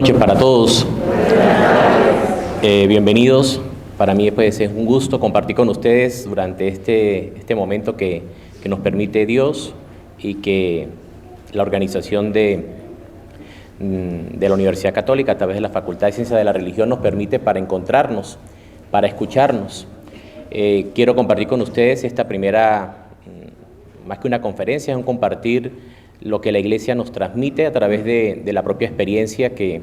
Buenas noches para todos. Bienvenidos. Para mí pues, es un gusto compartir con ustedes durante este momento que nos permite Dios y que la organización de la Universidad Católica a través de la Facultad de Ciencias de la Religión nos permite para encontrarnos, para escucharnos. Quiero compartir con ustedes esta primera, más que una conferencia, es un compartir lo que la Iglesia nos transmite a través de la propia experiencia que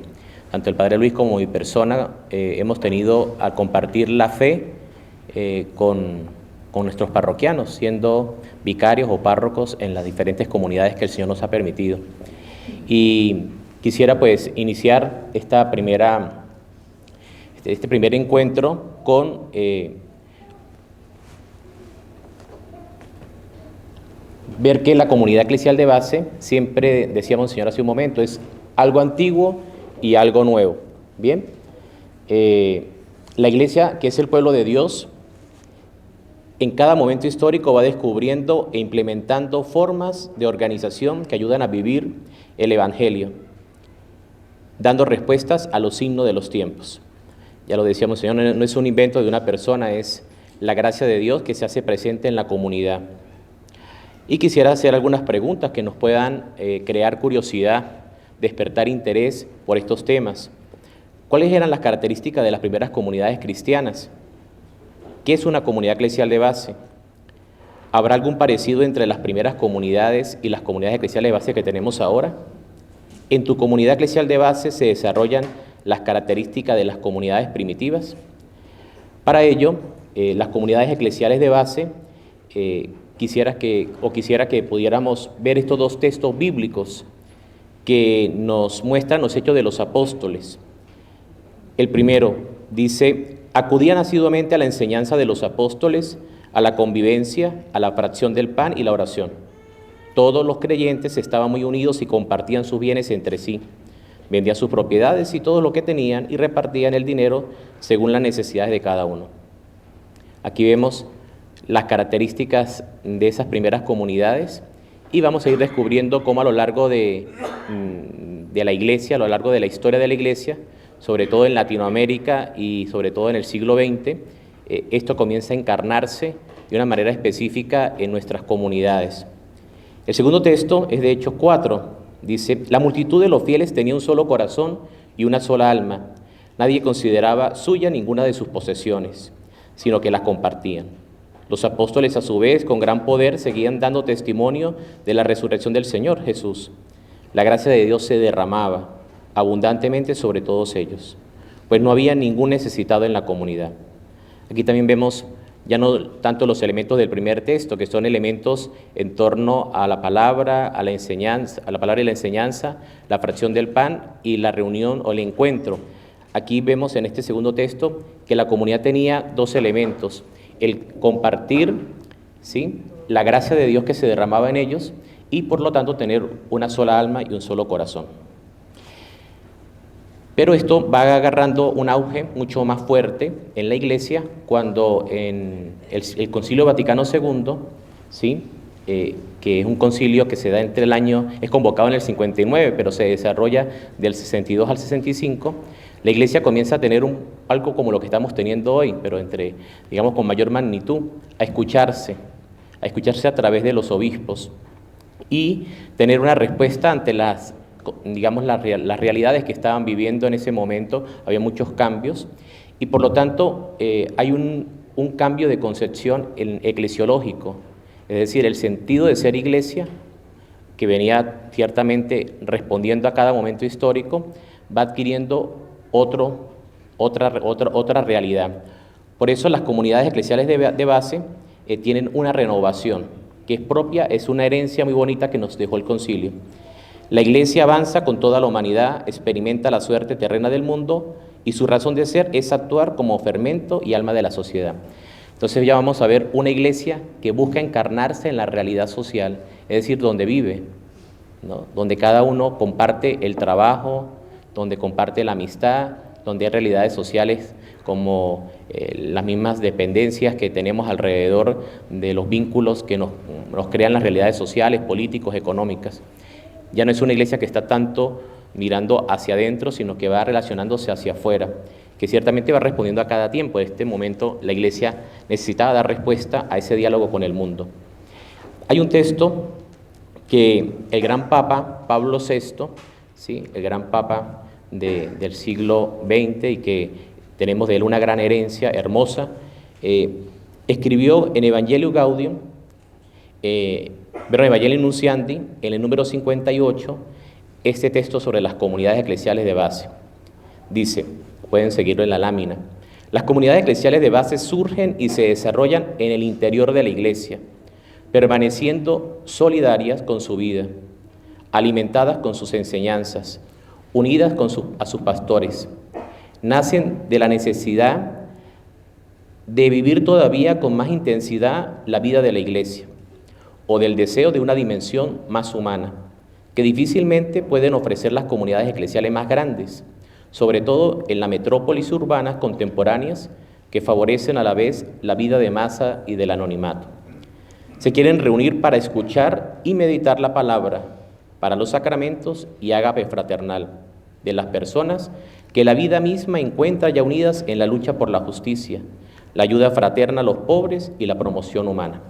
tanto el Padre Luis como mi persona hemos tenido al compartir la fe con nuestros parroquianos, siendo vicarios o párrocos en las diferentes comunidades que el Señor nos ha permitido. Y quisiera pues iniciar este primer encuentro con ver que la comunidad eclesial de base, siempre decíamos, Señor, hace un momento, es algo antiguo y algo nuevo. Bien, la iglesia, que es el pueblo de Dios, en cada momento histórico va descubriendo e implementando formas de organización que ayudan a vivir el Evangelio, dando respuestas a los signos de los tiempos. Ya lo decíamos, Señor, no es un invento de una persona, es la gracia de Dios que se hace presente en la comunidad. Y quisiera hacer algunas preguntas que nos puedan crear curiosidad, despertar interés por estos temas. ¿Cuáles eran las características de las primeras comunidades cristianas? ¿Qué es una comunidad eclesial de base? ¿Habrá algún parecido entre las primeras comunidades y las comunidades eclesiales de base que tenemos ahora? ¿En tu comunidad eclesial de base se desarrollan las características de las comunidades primitivas? Para ello, las comunidades eclesiales de base quisiera que pudiéramos ver estos dos textos bíblicos que nos muestran los hechos de los apóstoles. El primero dice: acudían asiduamente a la enseñanza de los apóstoles, a la convivencia, a la fracción del pan y la oración. Todos los creyentes estaban muy unidos y compartían sus bienes entre sí. Vendían sus propiedades y todo lo que tenían y repartían el dinero según las necesidades de cada uno. Aquí vemos las características de esas primeras comunidades y vamos a ir descubriendo cómo a lo largo de la iglesia, a lo largo de la historia de la iglesia, sobre todo en Latinoamérica y sobre todo en el siglo XX, esto comienza a encarnarse de una manera específica en nuestras comunidades. El segundo texto es de Hechos 4, dice: la multitud de los fieles tenía un solo corazón y una sola alma. Nadie consideraba suya ninguna de sus posesiones, sino que las compartían. Los apóstoles, a su vez, con gran poder, seguían dando testimonio de la resurrección del Señor Jesús. La gracia de Dios se derramaba abundantemente sobre todos ellos, pues no había ningún necesitado en la comunidad. Aquí también vemos ya no tanto los elementos del primer texto, que son elementos en torno a la palabra, a la enseñanza, a la palabra y la enseñanza, la fracción del pan y la reunión o el encuentro. Aquí vemos en este segundo texto que la comunidad tenía dos elementos: el compartir, ¿sí?, la gracia de Dios que se derramaba en ellos y por lo tanto tener una sola alma y un solo corazón. Pero esto va agarrando un auge mucho más fuerte en la iglesia cuando en el Concilio Vaticano II, ¿sí?, que es un concilio que se da entre es convocado en el 59, pero se desarrolla del 62 al 65, la iglesia comienza a tener algo como lo que estamos teniendo hoy, pero digamos con mayor magnitud, a escucharse a través de los obispos y tener una respuesta ante las realidades que estaban viviendo en ese momento. Había muchos cambios y por lo tanto hay un cambio de concepción eclesiológico, es decir, el sentido de ser iglesia, que venía ciertamente respondiendo a cada momento histórico, va adquiriendo otra realidad. Por eso las comunidades eclesiales de base tienen una renovación que es propia, es una herencia muy bonita que nos dejó el concilio. La iglesia avanza con toda la humanidad, experimenta la suerte terrena del mundo y su razón de ser es actuar como fermento y alma de la sociedad. Entonces ya vamos a ver una iglesia que busca encarnarse en la realidad social, es decir, donde vive, ¿no?, donde cada uno comparte el trabajo, donde comparte la amistad, donde hay realidades sociales como las mismas dependencias que tenemos alrededor de los vínculos que nos crean las realidades sociales, políticos, económicas. Ya no es una iglesia que está tanto mirando hacia adentro, sino que va relacionándose hacia afuera, que ciertamente va respondiendo a cada tiempo. En este momento la Iglesia necesitaba dar respuesta a ese diálogo con el mundo. Hay un texto que el gran Papa Pablo VI, ¿sí?, el gran Papa del siglo XX, y que tenemos de él una gran herencia hermosa, escribió en Evangelio Gaudium, Evangelio Nunciandi, en el número 58, este texto sobre las comunidades eclesiales de base. Dice, pueden seguirlo en la lámina: las comunidades eclesiales de base surgen y se desarrollan en el interior de la Iglesia, permaneciendo solidarias con su vida, alimentadas con sus enseñanzas, unidas a sus pastores. Nacen de la necesidad de vivir todavía con más intensidad la vida de la Iglesia, o del deseo de una dimensión más humana, que difícilmente pueden ofrecer las comunidades eclesiales más grandes, sobre todo en las metrópolis urbanas contemporáneas que favorecen a la vez la vida de masa y del anonimato. Se quieren reunir para escuchar y meditar la palabra, para los sacramentos y ágape fraternal de las personas que la vida misma encuentra ya unidas en la lucha por la justicia, la ayuda fraterna a los pobres y la promoción humana.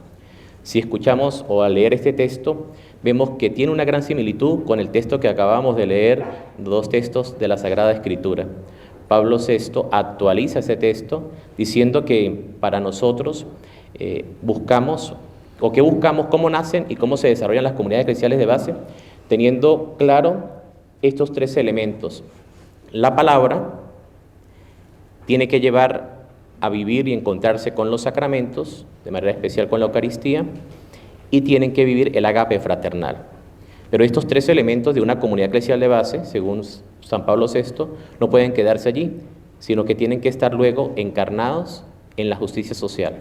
Si escuchamos o al leer este texto, vemos que tiene una gran similitud con el texto que acabamos de leer, dos textos de la Sagrada Escritura. Pablo VI actualiza ese texto diciendo que para nosotros buscamos cómo nacen y cómo se desarrollan las comunidades eclesiales de base, teniendo claro estos tres elementos. La palabra tiene que llevar a vivir y encontrarse con los sacramentos, de manera especial con la Eucaristía, y tienen que vivir el ágape fraternal. Pero estos tres elementos de una comunidad eclesial de base, según San Pablo VI, no pueden quedarse allí, sino que tienen que estar luego encarnados en la justicia social,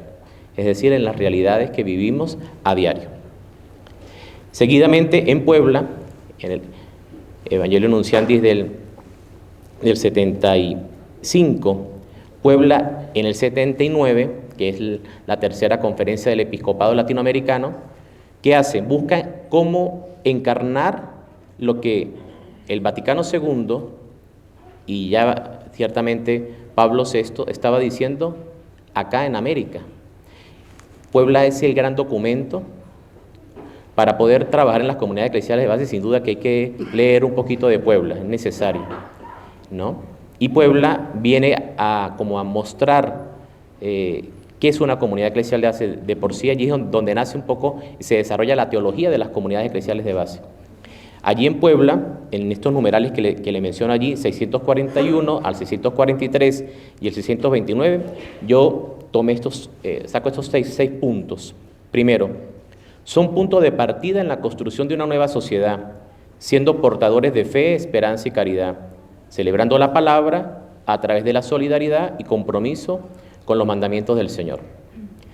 es decir, en las realidades que vivimos a diario. Seguidamente, en Puebla, en el Evangelio Nunciandi del 75, Puebla en el 79, que es la tercera conferencia del episcopado latinoamericano, ¿qué hace? Busca cómo encarnar lo que el Vaticano II y ya ciertamente Pablo VI estaba diciendo acá en América. Puebla es el gran documento para poder trabajar en las comunidades eclesiales de base. Sin duda que hay que leer un poquito de Puebla, es necesario, ¿no? Y Puebla viene a mostrar qué es una comunidad eclesial de base. De por sí allí es donde nace un poco y se desarrolla la teología de las comunidades eclesiales de base. Allí en Puebla, en estos numerales que le menciono allí, 641 al 643 y el 629, yo saco estos seis puntos. Primero, son punto de partida en la construcción de una nueva sociedad, siendo portadores de fe, esperanza y caridad, celebrando la palabra a través de la solidaridad y compromiso con los mandamientos del Señor.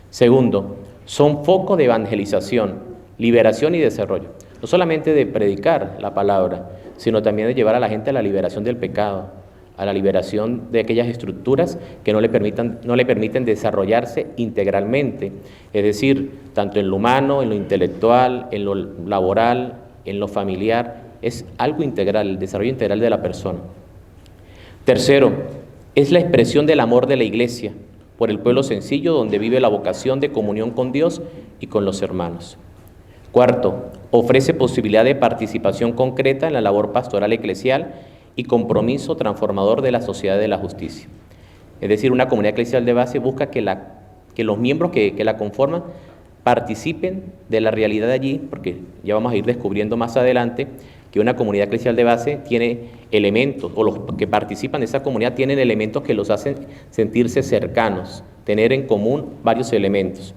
Segundo, son foco de evangelización, liberación y desarrollo, no solamente de predicar la palabra, sino también de llevar a la gente a la liberación del pecado, a la liberación de aquellas estructuras que no le permiten desarrollarse integralmente, es decir, tanto en lo humano, en lo intelectual, en lo laboral, en lo familiar. Es algo integral, el desarrollo integral de la persona. Tercero, es la expresión del amor de la Iglesia por el pueblo sencillo, donde vive la vocación de comunión con Dios y con los hermanos. Cuarto, ofrece posibilidad de participación concreta en la labor pastoral eclesial y compromiso transformador de la sociedad de la justicia. Es decir, una comunidad eclesial de base busca que los miembros que la conforman participen de la realidad de allí, porque ya vamos a ir descubriendo más adelante que una comunidad eclesial de base tiene elementos, o los que participan de esa comunidad tienen elementos que los hacen sentirse cercanos, tener en común varios elementos.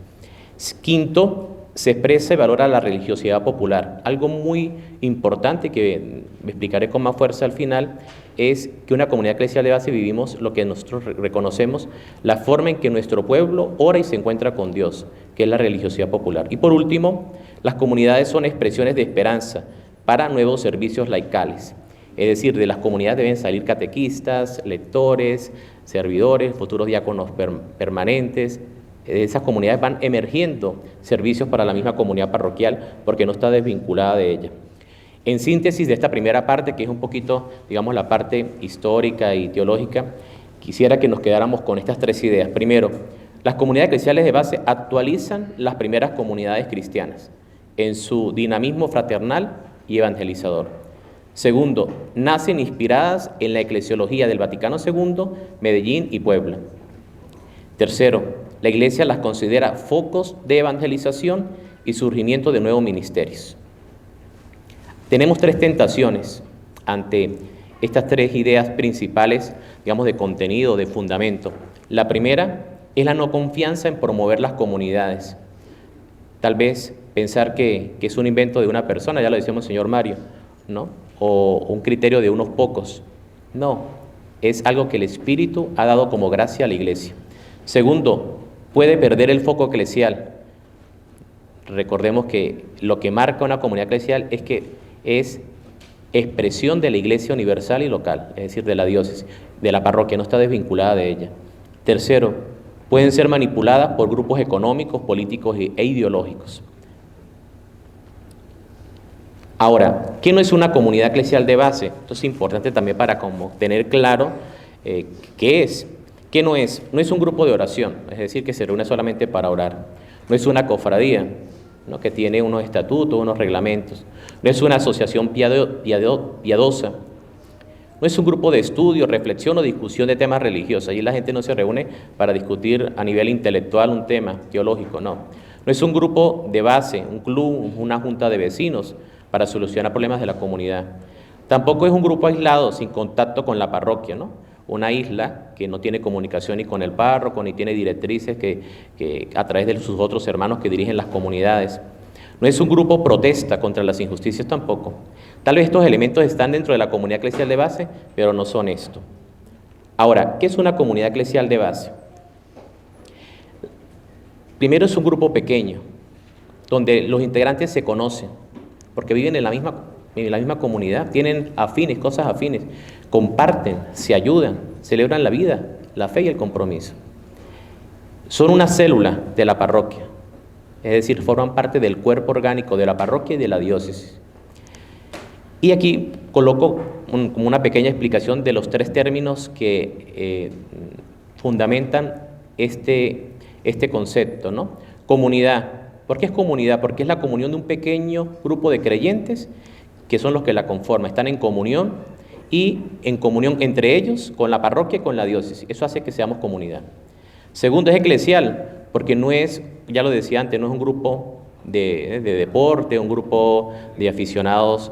Quinto, se expresa y valora la religiosidad popular. Algo muy importante que me explicaré con más fuerza al final es que una comunidad eclesial de base vivimos lo que nosotros reconocemos, la forma en que nuestro pueblo ora y se encuentra con Dios, que es la religiosidad popular. Y por último, las comunidades son expresiones de esperanza para nuevos servicios laicales. Es decir, de las comunidades deben salir catequistas, lectores, servidores, futuros diáconos permanentes. De esas comunidades van emergiendo servicios para la misma comunidad parroquial porque no está desvinculada de ella. En síntesis de esta primera parte, que es un poquito, digamos, la parte histórica y teológica, quisiera que nos quedáramos con estas tres ideas. Primero, las comunidades eclesiales de base actualizan las primeras comunidades cristianas en su dinamismo fraternal y evangelizador. Segundo, nacen inspiradas en la eclesiología del Vaticano II, Medellín y Puebla. Tercero, la Iglesia las considera focos de evangelización y surgimiento de nuevos ministerios. Tenemos tres tentaciones ante estas tres ideas principales, digamos, de contenido, de fundamento. La primera es la no confianza en promover las comunidades. Tal vez pensar que es un invento de una persona, ya lo decíamos el señor Mario, ¿no? O un criterio de unos pocos. No, es algo que el Espíritu ha dado como gracia a la Iglesia. Segundo, puede perder el foco eclesial. Recordemos que lo que marca una comunidad eclesial es que es expresión de la Iglesia universal y local, es decir, de la diócesis, de la parroquia, no está desvinculada de ella. Tercero, pueden ser manipuladas por grupos económicos, políticos e ideológicos. Ahora, ¿qué no es una comunidad eclesial de base? Esto es importante también para como tener claro qué es. ¿Qué no es? No es un grupo de oración, es decir, que se reúne solamente para orar. No es una cofradía, ¿no? Que tiene unos estatutos, unos reglamentos. No es una asociación piadosa. No es un grupo de estudio, reflexión o discusión de temas religiosos. Allí la gente no se reúne para discutir a nivel intelectual un tema teológico, no. No es un grupo de base, un club, una junta de vecinos para solucionar problemas de la comunidad. Tampoco es un grupo aislado, sin contacto con la parroquia, ¿no? Una isla que no tiene comunicación ni con el párroco, ni tiene directrices que a través de sus otros hermanos que dirigen las comunidades. No es un grupo protesta contra las injusticias tampoco. Tal vez estos elementos están dentro de la comunidad eclesial de base, pero no son esto. Ahora, ¿qué es una comunidad eclesial de base? Primero es un grupo pequeño, donde los integrantes se conocen, porque viven en la misma comunidad, tienen afines, cosas afines, comparten, se ayudan, celebran la vida, la fe y el compromiso. Son una célula de la parroquia, es decir, forman parte del cuerpo orgánico de la parroquia y de la diócesis. Y aquí coloco como una pequeña explicación de los tres términos que fundamentan este concepto, ¿no? Comunidad. ¿Por qué es comunidad? Porque es la comunión de un pequeño grupo de creyentes que son los que la conforman, están en comunión y en comunión entre ellos, con la parroquia y con la diócesis. Eso hace que seamos comunidad. Segundo, es eclesial, porque no es, ya lo decía antes, no es un grupo de deporte, un grupo de aficionados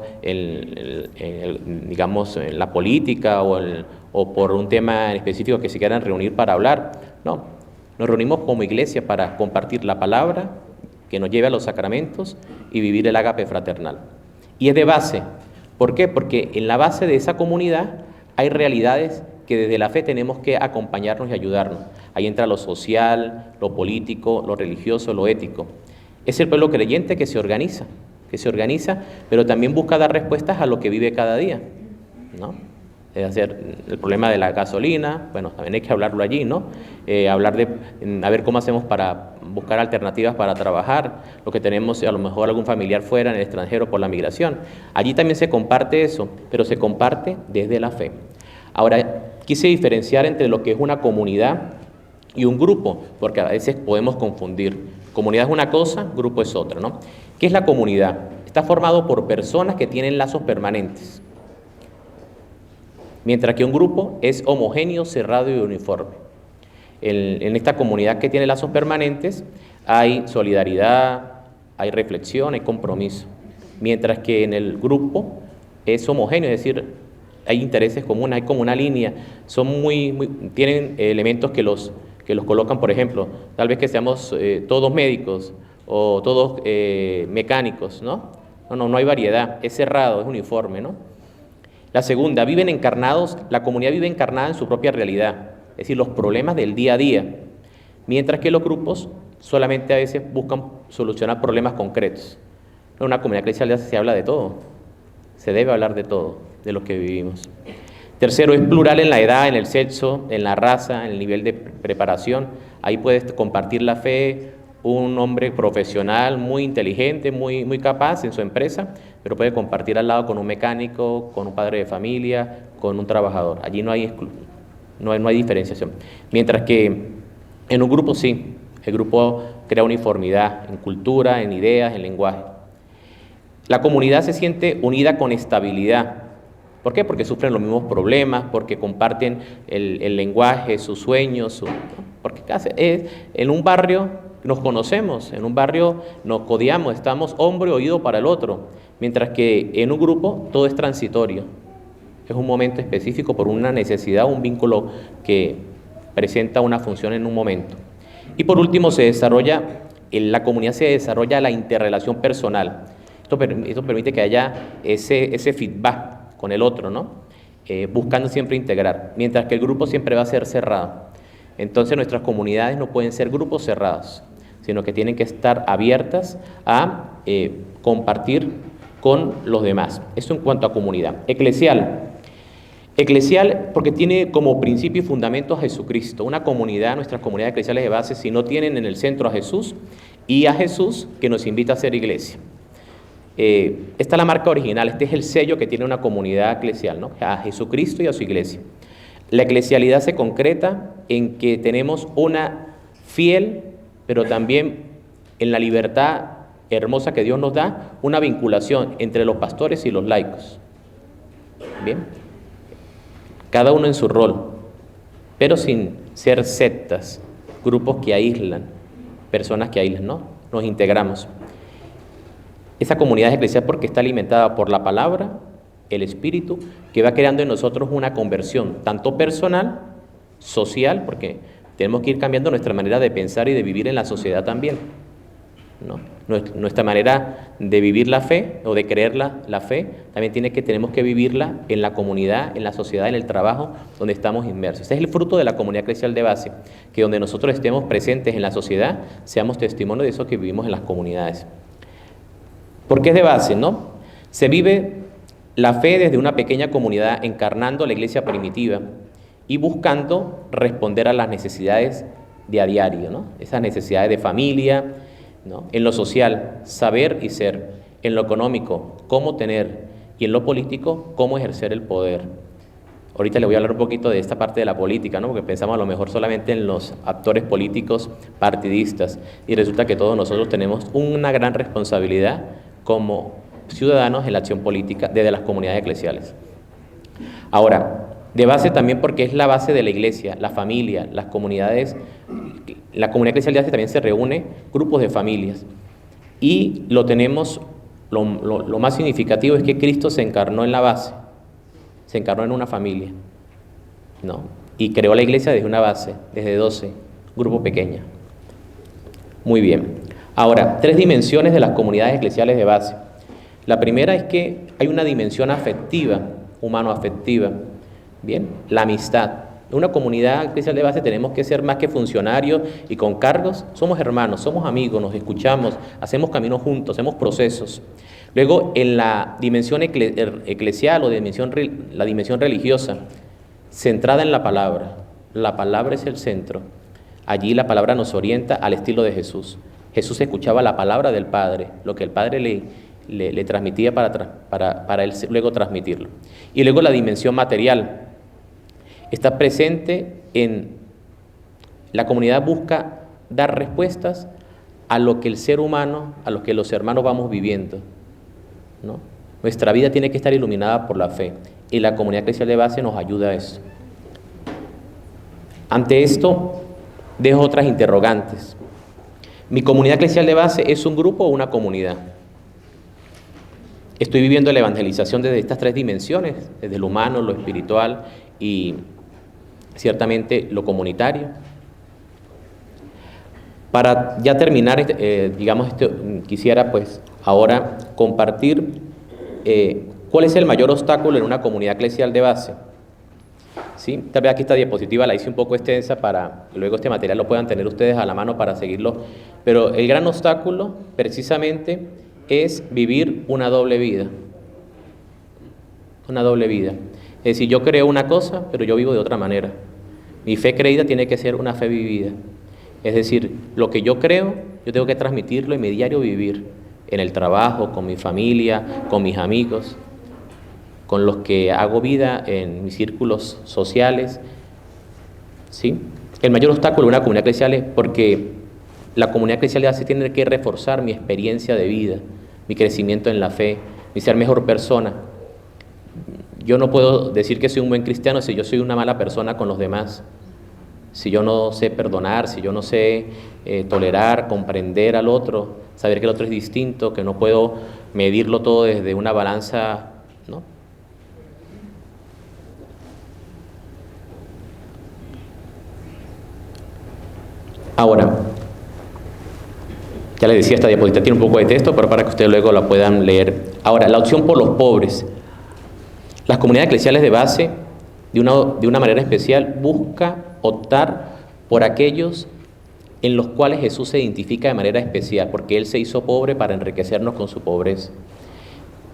digamos, en la política o por un tema específico que se quieran reunir para hablar. No, nos reunimos como iglesia para compartir la palabra que nos lleve a los sacramentos y vivir el ágape fraternal. Y es de base. ¿Por qué? Porque en la base de esa comunidad hay realidades que desde la fe tenemos que acompañarnos y ayudarnos. Ahí entra lo social, lo político, lo religioso, lo ético. Es el pueblo creyente que se organiza, pero también busca dar respuestas a lo que vive cada día, ¿no? Es decir, el problema de la gasolina, bueno, también hay que hablarlo allí, ¿no? Hablar de, a ver cómo hacemos para buscar alternativas para trabajar, lo que tenemos, a lo mejor algún familiar fuera en el extranjero por la migración. Allí también se comparte eso, pero se comparte desde la fe. Ahora, quise diferenciar entre lo que es una comunidad y un grupo, porque a veces podemos confundir. Comunidad es una cosa, grupo es otra, ¿no? ¿Qué es la comunidad? Está formado por personas que tienen lazos permanentes, mientras que un grupo es homogéneo, cerrado y uniforme. En esta comunidad que tiene lazos permanentes hay solidaridad, hay reflexión, hay compromiso, mientras que en el grupo es homogéneo, es decir, hay intereses comunes, hay como una línea, tienen elementos que los colocan, por ejemplo, tal vez que seamos todos médicos o todos mecánicos, ¿no? No hay variedad, es cerrado, es uniforme, ¿no? La segunda, la comunidad vive encarnada en su propia realidad, es decir, los problemas del día a día, mientras que los grupos solamente a veces buscan solucionar problemas concretos. En una comunidad eclesial se habla de todo, se debe hablar de todo, de lo que vivimos. Tercero, es plural en la edad, en el sexo, en la raza, en el nivel de preparación. Ahí puedes compartir la fe un hombre profesional, muy inteligente, muy capaz en su empresa, pero puede compartir al lado con un mecánico, con un padre de familia, con un trabajador. Allí no hay diferenciación. Mientras que en un grupo sí, el grupo crea uniformidad en cultura, en ideas, en lenguaje. La comunidad se siente unida con estabilidad. ¿Por qué? Porque sufren los mismos problemas, porque comparten el lenguaje, sus sueños, porque en un barrio nos conocemos, en un barrio nos codiamos, estamos hombro y oído para el otro, mientras que en un grupo todo es transitorio. Es un momento específico por una necesidad, un vínculo que presenta una función en un momento. Y por último, en la comunidad se desarrolla la interrelación personal. Esto permite que haya ese feedback con el otro, ¿no? Buscando siempre integrar, mientras que el grupo siempre va a ser cerrado. Entonces nuestras comunidades no pueden ser grupos cerrados, sino que tienen que estar abiertas a compartir con los demás. Eso en cuanto a comunidad. Eclesial porque tiene como principio y fundamento a Jesucristo. Nuestras comunidades eclesiales de base, si no tienen en el centro a Jesús y a Jesús que nos invita a ser iglesia. Esta es la marca original, este es el sello que tiene una comunidad eclesial, ¿no? A Jesucristo y a su iglesia. La eclesialidad se concreta en que tenemos una fiel, pero también en la libertad hermosa que Dios nos da, una vinculación entre los pastores y los laicos. Bien, cada uno en su rol, pero sin ser sectas, grupos que aíslan, personas que aíslan, ¿no? Nos integramos. Esa comunidad es eclesial porque está alimentada por la palabra, el espíritu, que va creando en nosotros una conversión, tanto personal, social, porque tenemos que ir cambiando nuestra manera de pensar y de vivir en la sociedad también, ¿no? Nuestra manera de vivir la fe o de creer la fe, también tenemos que vivirla en la comunidad, en la sociedad, en el trabajo donde estamos inmersos. Ese es el fruto de la comunidad eclesial de base, que donde nosotros estemos presentes en la sociedad, seamos testimonio de eso que vivimos en las comunidades. Porque es de base, ¿no? Se vive la fe desde una pequeña comunidad encarnando la iglesia primitiva y buscando responder a las necesidades de a diario, ¿no? Esas necesidades de familia, ¿no? En lo social, saber y ser. En lo económico, cómo tener. Y en lo político, cómo ejercer el poder. Ahorita le voy a hablar un poquito de esta parte de la política, ¿no? Porque pensamos a lo mejor solamente en los actores políticos partidistas y resulta que todos nosotros tenemos una gran responsabilidad como ciudadanos en la acción política desde las comunidades eclesiales. Ahora, de base también porque es la base de la iglesia, la familia, las comunidades. La comunidad eclesial de base también se reúne grupos de familias y lo más significativo es que Cristo se encarnó en la base, se encarnó en una familia, ¿no? Y creó la iglesia desde una base, desde 12, grupo pequeño. Muy bien. Ahora, 3 dimensiones de las comunidades eclesiales de base. La primera es que hay una dimensión afectiva, humano-afectiva. Bien, la amistad. En una comunidad eclesial de base tenemos que ser más que funcionarios y con cargos. Somos hermanos, somos amigos, nos escuchamos, hacemos caminos juntos, hacemos procesos. Luego, en la dimensión eclesial o la dimensión religiosa, centrada en la palabra. La palabra es el centro. Allí la palabra nos orienta al estilo de Jesús. Jesús escuchaba la palabra del Padre, lo que el Padre le transmitía para él luego transmitirlo. Y luego la dimensión material está presente en la comunidad, busca dar respuestas a lo que el ser humano, a lo que los hermanos vamos viviendo, ¿no? Nuestra vida tiene que estar iluminada por la fe y la comunidad eclesial de base nos ayuda a eso. Ante esto, dejo otras interrogantes. ¿Mi comunidad eclesial de base es un grupo o una comunidad? Estoy viviendo la evangelización desde estas 3 dimensiones, desde lo humano, lo espiritual y ciertamente lo comunitario. Para ya terminar, quisiera pues ahora compartir cuál es el mayor obstáculo en una comunidad eclesial de base. ¿Sí? Tal vez aquí esta diapositiva la hice un poco extensa para que luego este material lo puedan tener ustedes a la mano para seguirlo, pero el gran obstáculo precisamente es vivir una doble vida. Una doble vida. Es decir, yo creo una cosa, pero yo vivo de otra manera. Mi fe creída tiene que ser una fe vivida. Es decir, lo que yo creo, yo tengo que transmitirlo en mi diario vivir. en el trabajo, con mi familia, con mis amigos, con los que hago vida en mis círculos sociales, ¿sí? El mayor obstáculo de una comunidad eclesial es porque la comunidad eclesial hace tiene que reforzar mi experiencia de vida, mi crecimiento en la fe, mi ser mejor persona. Yo no puedo decir que soy un buen cristiano si yo soy una mala persona con los demás, si yo no sé perdonar, si yo no sé tolerar, comprender al otro, saber que el otro es distinto, que no puedo medirlo todo desde una balanza, ¿no? Ahora, ya les decía, esta diapositiva tiene un poco de texto, pero para que ustedes luego la puedan leer. Ahora, la opción por los pobres. Las comunidades eclesiales de base, de una manera especial, busca optar por aquellos en los cuales Jesús se identifica de manera especial, porque Él se hizo pobre para enriquecernos con su pobreza,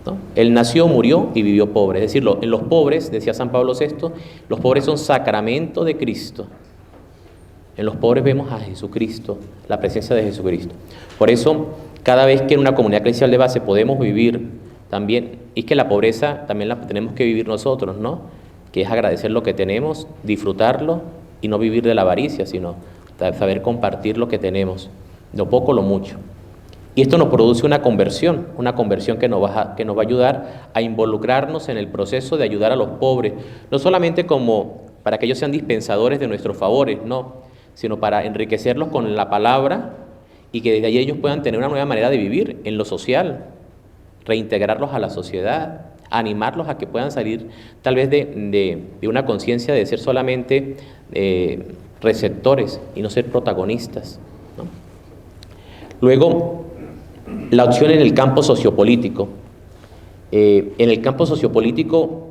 ¿no? Él nació, murió y vivió pobre. Es decir, en los pobres, decía San Pablo VI, los pobres son sacramento de Cristo. En los pobres vemos a Jesucristo, la presencia de Jesucristo. Por eso, cada vez que en una comunidad eclesial de base podemos vivir también, y que la pobreza también la tenemos que vivir nosotros, ¿no? Que es agradecer lo que tenemos, disfrutarlo y no vivir de la avaricia, sino saber compartir lo que tenemos, lo poco, lo mucho. Y esto nos produce una conversión que nos va a ayudar a involucrarnos en el proceso de ayudar a los pobres, no solamente como para que ellos sean dispensadores de nuestros favores, no, sino para enriquecerlos con la palabra y que desde ahí ellos puedan tener una nueva manera de vivir en lo social, reintegrarlos a la sociedad, animarlos a que puedan salir tal vez de una conciencia de ser solamente receptores y no ser protagonistas, ¿no? Luego, la opción en el campo sociopolítico. En el campo sociopolítico,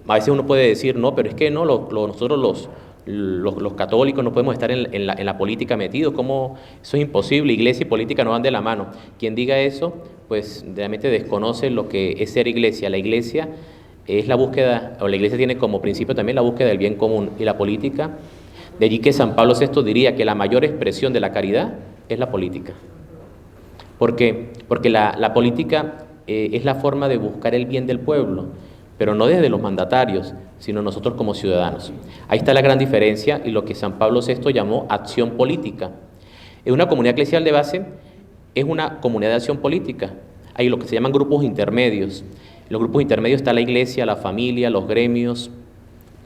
a veces uno puede decir, no, pero es que no, nosotros los católicos no podemos estar en la política metidos, ¿cómo? Eso es imposible, iglesia y política no van de la mano. Quien diga eso, pues realmente desconoce lo que es ser iglesia. La iglesia es la búsqueda, o la iglesia tiene como principio también la búsqueda del bien común, y la política, de allí que San Pablo VI diría que la mayor expresión de la caridad es la política. ¿Por qué? Porque la política es la forma de buscar el bien del pueblo, pero no desde los mandatarios, sino nosotros como ciudadanos. Ahí está la gran diferencia y lo que San Pablo VI llamó acción política. En una comunidad eclesial de base es una comunidad de acción política. Hay lo que se llaman grupos intermedios. En los grupos intermedios está la iglesia, la familia, los gremios,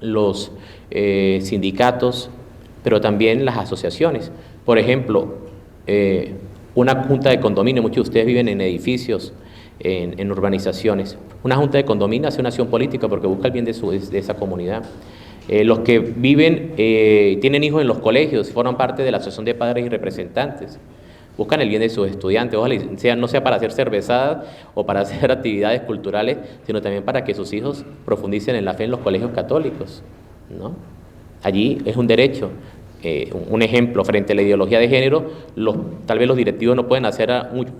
los sindicatos, pero también las asociaciones. Por ejemplo, una junta de condominio, muchos de ustedes viven en edificios, en urbanizaciones. Una junta de condominio hace una acción política porque busca el bien de esa comunidad. Los que viven, tienen hijos en los colegios, forman parte de la asociación de padres y representantes. Buscan el bien de sus estudiantes, ojalá no sea para hacer cervezadas o para hacer actividades culturales, sino también para que sus hijos profundicen en la fe en los colegios católicos, ¿no? Allí es un derecho. Un ejemplo, frente a la ideología de género, tal vez los directivos no pueden hacer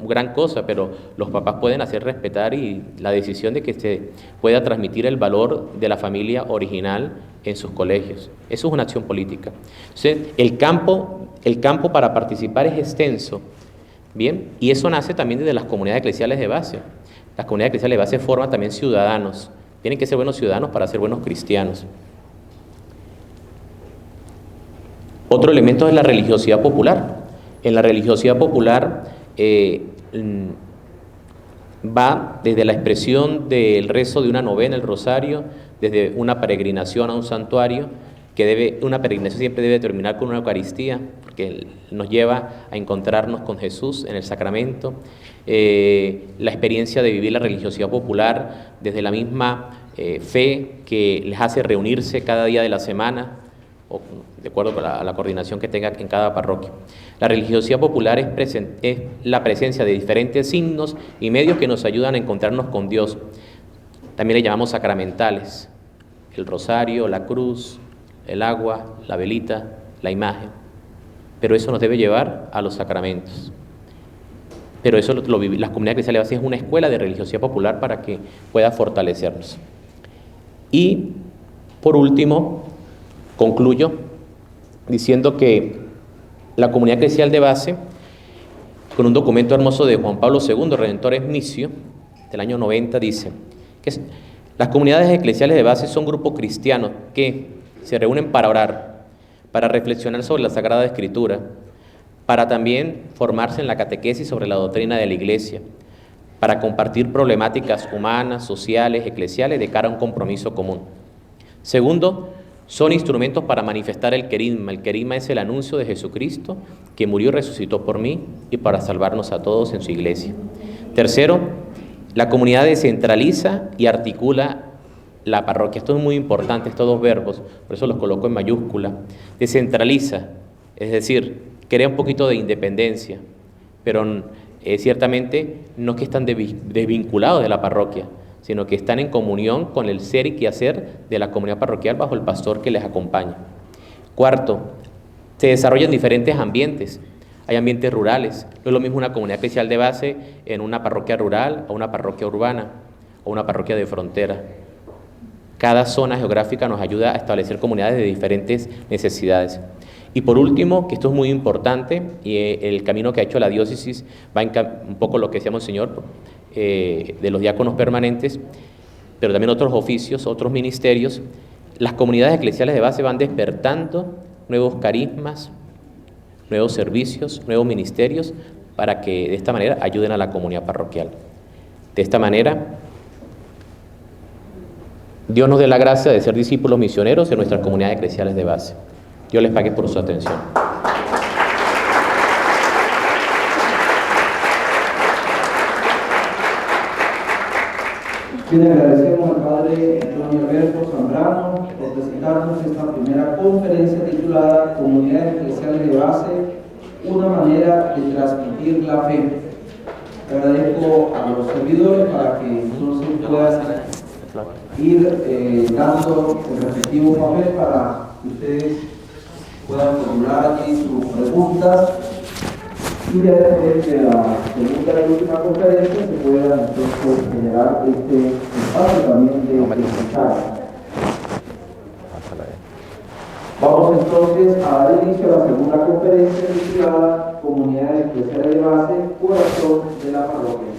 gran cosa, pero los papás pueden hacer respetar y la decisión de que se pueda transmitir el valor de la familia original en sus colegios. Eso es una acción política. Entonces, el campo para participar es extenso, ¿bien? Y eso nace también desde las comunidades eclesiales de base. Las comunidades eclesiales de base forman también ciudadanos. Tienen que ser buenos ciudadanos para ser buenos cristianos. Otro elemento es la religiosidad popular. En la religiosidad popular va desde la expresión del rezo de una novena, el rosario, desde una peregrinación a un santuario, una peregrinación siempre debe terminar con una Eucaristía, porque nos lleva a encontrarnos con Jesús en el sacramento. La experiencia de vivir la religiosidad popular desde la misma fe que les hace reunirse cada día de la semana, o de acuerdo con la coordinación que tenga en cada parroquia. La religiosidad popular es la presencia de diferentes signos y medios que nos ayudan a encontrarnos con Dios. También le llamamos sacramentales: el rosario, la cruz, el agua, la velita, la imagen. Pero eso nos debe llevar a los sacramentos. Pero eso las comunidades eclesiales es una escuela de religiosidad popular para que pueda fortalecernos. Y por último, concluyo diciendo que la comunidad eclesial de base con un documento hermoso de Juan Pablo II, Redentores Missio, del año 90, dice que las comunidades eclesiales de base son grupos cristianos que se reúnen para orar, para reflexionar sobre la Sagrada Escritura, para también formarse en la catequesis sobre la doctrina de la Iglesia, para compartir problemáticas humanas, sociales, eclesiales de cara a un compromiso común. Segundo, son instrumentos para manifestar el querigma. El querigma es el anuncio de Jesucristo que murió y resucitó por mí y para salvarnos a todos en su iglesia. Tercero, la comunidad descentraliza y articula la parroquia. Esto es muy importante, estos dos verbos, por eso los coloco en mayúscula. Descentraliza, es decir, crea un poquito de independencia, pero ciertamente no es que están desvinculados de la parroquia, sino que están en comunión con el ser y quehacer de la comunidad parroquial bajo el pastor que les acompaña. Cuarto, se desarrollan diferentes ambientes. Hay ambientes rurales. No es lo mismo una comunidad eclesial de base en una parroquia rural o una parroquia urbana o una parroquia de frontera. Cada zona geográfica nos ayuda a establecer comunidades de diferentes necesidades. Y por último, que esto es muy importante, y el camino que ha hecho la diócesis va un poco lo que decíamos, Señor, de los diáconos permanentes, pero también otros oficios, otros ministerios. Las comunidades eclesiales de base van despertando nuevos carismas, nuevos servicios, nuevos ministerios, para que de esta manera ayuden a la comunidad parroquial. De esta manera, Dios nos dé la gracia de ser discípulos misioneros en nuestras comunidades eclesiales de base. Dios les pague por su atención. Bien, agradecemos al Padre Antonio Alberto Zambrano por presentarnos esta primera conferencia titulada Comunidades Eclesiales de Base, una manera de transmitir la fe. Agradezco a los servidores para que entonces puedan ir dando el respectivo papel para que ustedes puedan formular aquí sus preguntas y ya después de la segunda y última conferencia se pueda entonces generar este espacio también de escuchar. Vamos entonces a dar inicio a la segunda conferencia titulada Comunidades Eclesiales de Base, Corazón de la Parroquia.